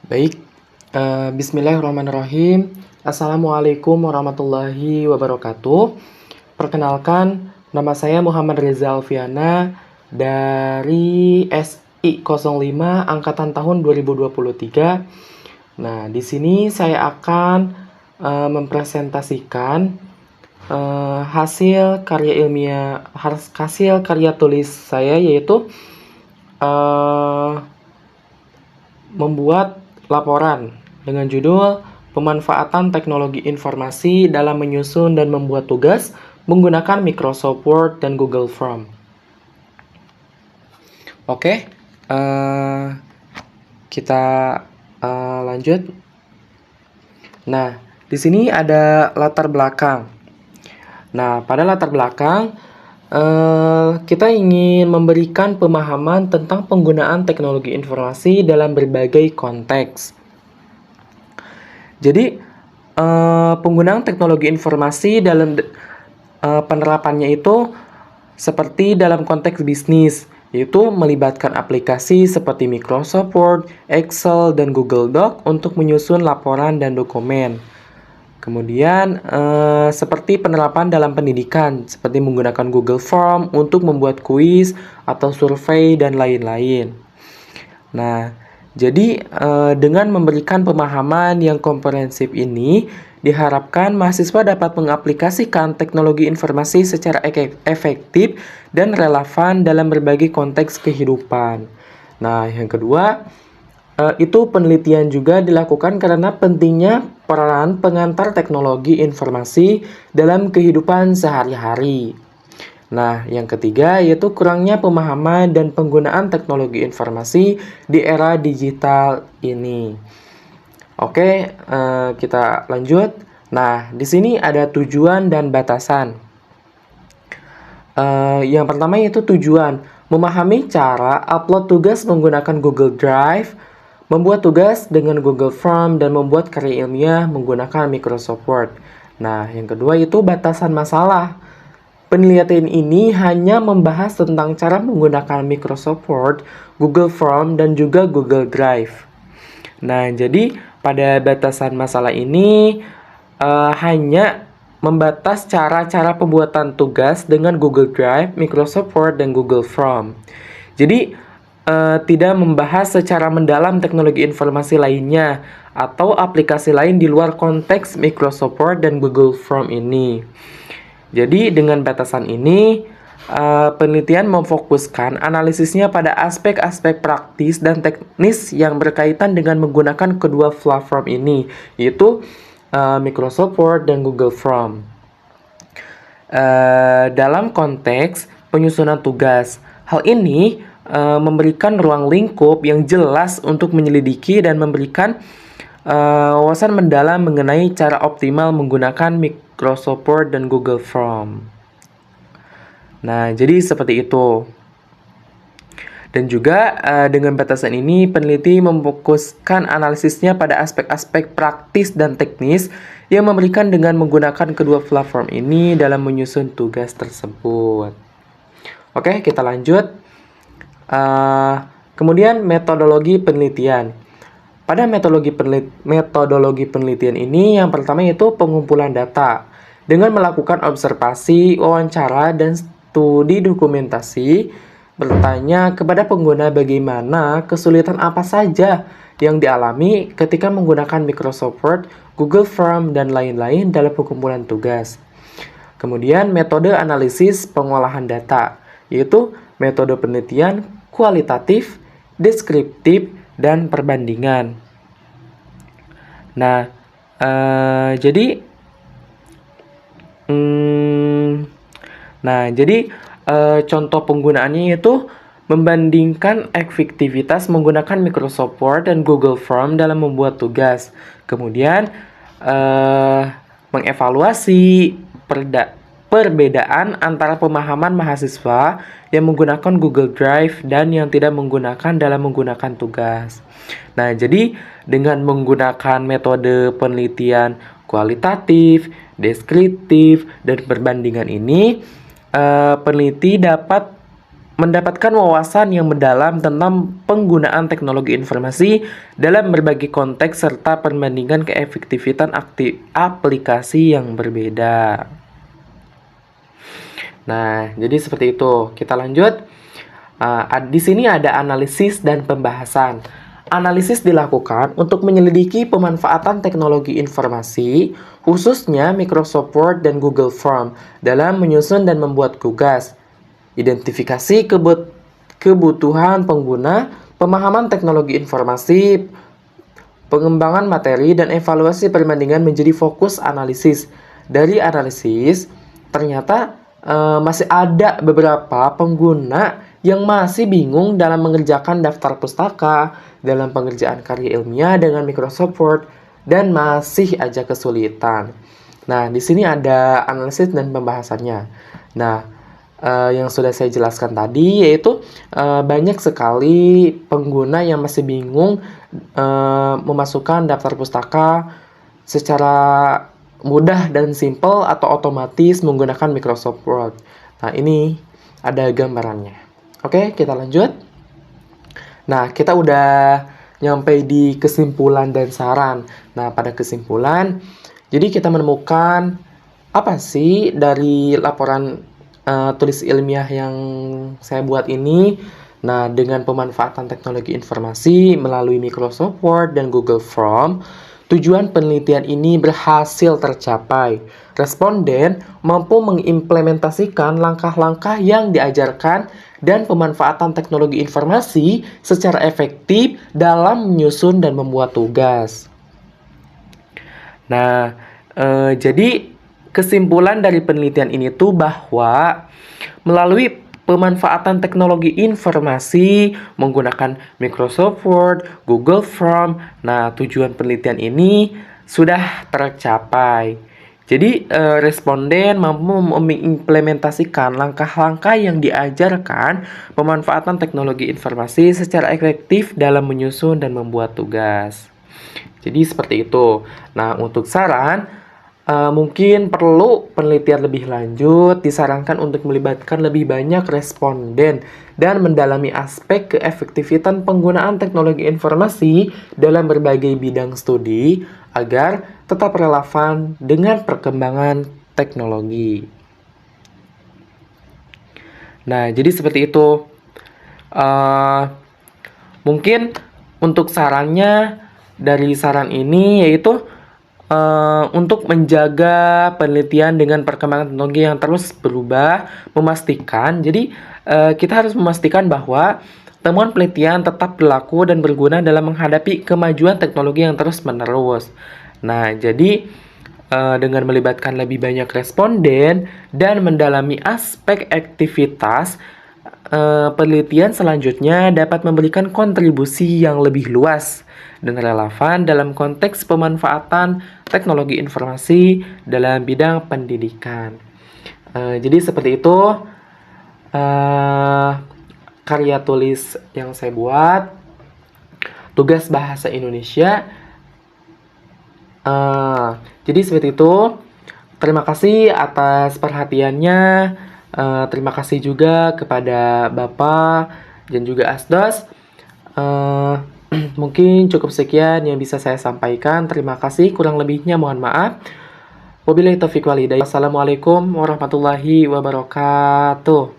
Baik, Bismillahirrahmanirrahim. Assalamualaikum warahmatullahi wabarakatuh. Perkenalkan, nama saya Muhammad Reza Alfiana dari SI 05 Angkatan tahun 2023. Nah, di sini saya akan mempresentasikan hasil karya tulis saya, yaitu membuat laporan dengan judul Pemanfaatan Teknologi Informasi dalam Menyusun dan Membuat Tugas menggunakan Microsoft Word dan Google Form. Oke, kita lanjut. Nah, di sini ada latar belakang. Nah, pada latar belakang kita ingin memberikan pemahaman tentang penggunaan teknologi informasi dalam berbagai konteks. Jadi, penggunaan teknologi informasi dalam penerapannya itu seperti dalam konteks bisnis, yaitu melibatkan aplikasi seperti Microsoft Word, Excel, dan Google Doc untuk menyusun laporan dan dokumen. Kemudian, seperti penerapan dalam pendidikan, seperti menggunakan Google Form untuk membuat kuis atau survei dan lain-lain. Nah, jadi dengan memberikan pemahaman yang komprehensif ini, diharapkan mahasiswa dapat mengaplikasikan teknologi informasi secara efektif dan relevan dalam berbagai konteks kehidupan. Nah, yang kedua, itu penelitian juga dilakukan karena pentingnya peran pengantar teknologi informasi dalam kehidupan sehari-hari. Nah, yang ketiga yaitu kurangnya pemahaman dan penggunaan teknologi informasi di era digital ini. Oke, kita lanjut. Nah, di sini ada tujuan dan batasan. Yang pertama yaitu tujuan, memahami cara upload tugas menggunakan Google Drive, membuat tugas dengan Google Form, dan membuat karya ilmiah menggunakan Microsoft Word. Nah, yang kedua itu batasan masalah. Penelitian ini hanya membahas tentang cara menggunakan Microsoft Word, Google Form, dan juga Google Drive. Nah, jadi pada batasan masalah ini hanya membatas cara-cara pembuatan tugas dengan Google Drive, Microsoft Word, dan Google Form. Jadi, tidak membahas secara mendalam teknologi informasi lainnya atau aplikasi lain di luar konteks Microsoft Word dan Google Form ini. Jadi dengan batasan ini, penelitian memfokuskan analisisnya pada aspek-aspek praktis dan teknis yang berkaitan dengan menggunakan kedua platform ini, yaitu Microsoft Word dan Google Form. Dalam konteks penyusunan tugas, hal ini memberikan ruang lingkup yang jelas untuk menyelidiki dan memberikan wawasan mendalam mengenai cara optimal menggunakan Microsoft Word dan Google Form. Nah, jadi seperti itu. Dan juga dengan batasan ini, peneliti memfokuskan analisisnya pada aspek-aspek praktis dan teknis yang memberikan dengan menggunakan kedua platform ini dalam menyusun tugas tersebut. Oke, kita lanjut. Kemudian metodologi penelitian. Pada metodologi penelitian ini, yang pertama yaitu pengumpulan data. Dengan melakukan observasi, wawancara, dan studi dokumentasi, bertanya kepada pengguna bagaimana kesulitan apa saja yang dialami ketika menggunakan Microsoft Word, Google Form, dan lain-lain dalam pengumpulan tugas. Kemudian metode analisis pengolahan data, yaitu metode penelitian kualitatif, deskriptif, dan perbandingan. Nah, jadi contoh penggunaannya itu membandingkan efektivitas menggunakan Microsoft Word dan Google Form dalam membuat tugas. Kemudian mengevaluasi perbedaan antara pemahaman mahasiswa yang menggunakan Google Drive dan yang tidak menggunakan dalam menggunakan tugas. Nah, jadi dengan menggunakan metode penelitian kualitatif, deskriptif, dan perbandingan ini, peneliti dapat mendapatkan wawasan yang mendalam tentang penggunaan teknologi informasi dalam berbagai konteks serta perbandingan keefektifan aplikasi yang berbeda. Nah, jadi seperti itu. Kita lanjut. Di sini ada analisis dan pembahasan. Analisis dilakukan untuk menyelidiki pemanfaatan teknologi informasi, khususnya Microsoft Word dan Google Form, dalam menyusun dan membuat tugas. Identifikasi kebutuhan pengguna, pemahaman teknologi informasi, pengembangan materi, dan evaluasi perbandingan menjadi fokus analisis. Dari analisis, ternyata masih ada beberapa pengguna yang masih bingung dalam mengerjakan daftar pustaka, dalam pengerjaan karya ilmiah dengan Microsoft Word, dan masih aja kesulitan. Nah, di sini ada analisis dan pembahasannya. Nah, yang sudah saya jelaskan tadi, yaitu banyak sekali pengguna yang masih bingung memasukkan daftar pustaka secara mudah dan simple atau otomatis menggunakan Microsoft Word. Nah, ini ada gambarannya. Oke, kita lanjut. Nah, kita udah nyampe di kesimpulan dan saran. Nah, pada kesimpulan, jadi kita menemukan apa sih dari laporan tulis ilmiah yang saya buat ini. Nah, dengan pemanfaatan teknologi informasi melalui Microsoft Word dan Google Form, tujuan penelitian ini berhasil tercapai. Responden mampu mengimplementasikan langkah-langkah yang diajarkan dan pemanfaatan teknologi informasi secara efektif dalam menyusun dan membuat tugas. Nah, jadi kesimpulan dari penelitian ini tuh bahwa melalui pemanfaatan teknologi informasi menggunakan Microsoft Word, Google Form, nah tujuan penelitian ini sudah tercapai. Jadi responden mampu mengimplementasikan langkah-langkah yang diajarkan pemanfaatan teknologi informasi secara efektif dalam menyusun dan membuat tugas. Jadi seperti itu. Nah, untuk saran, mungkin perlu penelitian lebih lanjut, disarankan untuk melibatkan lebih banyak responden dan mendalami aspek keefektifan penggunaan teknologi informasi dalam berbagai bidang studi agar tetap relevan dengan perkembangan teknologi. Nah, jadi seperti itu. Mungkin untuk sarannya dari saran ini yaitu untuk menjaga penelitian dengan perkembangan teknologi yang terus berubah, memastikan. Jadi kita harus memastikan bahwa temuan penelitian tetap berlaku dan berguna dalam menghadapi kemajuan teknologi yang terus-menerus. Nah, jadi dengan melibatkan lebih banyak responden dan mendalami aspek aktivitas, penelitian selanjutnya dapat memberikan kontribusi yang lebih luas dan relevan dalam konteks pemanfaatan teknologi informasi dalam bidang pendidikan. Jadi seperti itu karya tulis yang saya buat, tugas bahasa Indonesia. Jadi seperti itu. Terima kasih atas perhatiannya. Terima kasih juga kepada Bapak dan juga Asdos. Mungkin cukup sekian yang bisa saya sampaikan. Terima kasih. Kurang lebihnya mohon maaf. Wabillahi taufiq wal hidayah. Wassalamualaikum warahmatullahi wabarakatuh.